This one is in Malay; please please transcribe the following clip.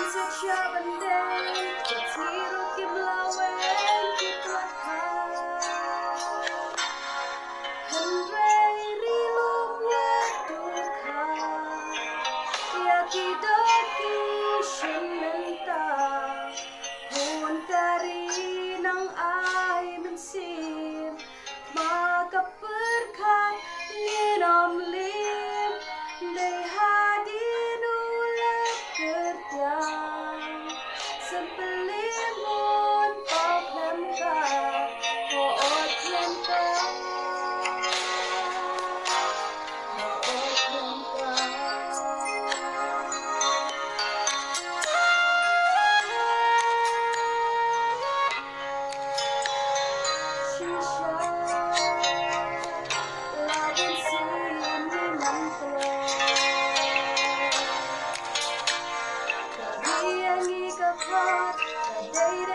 siya bandeng Katsiro kiblawen Kitlakan Hendrei rilom wetuka Yakidoki shinenta Kun kari ng ay mensim Makaperkat nginom lim Day hadin ulat kertiang Sepelimon problem ka Hoot yan ka Hoot yan ka Shisha Laban sin di mantlo Kari ang ikakat Kaday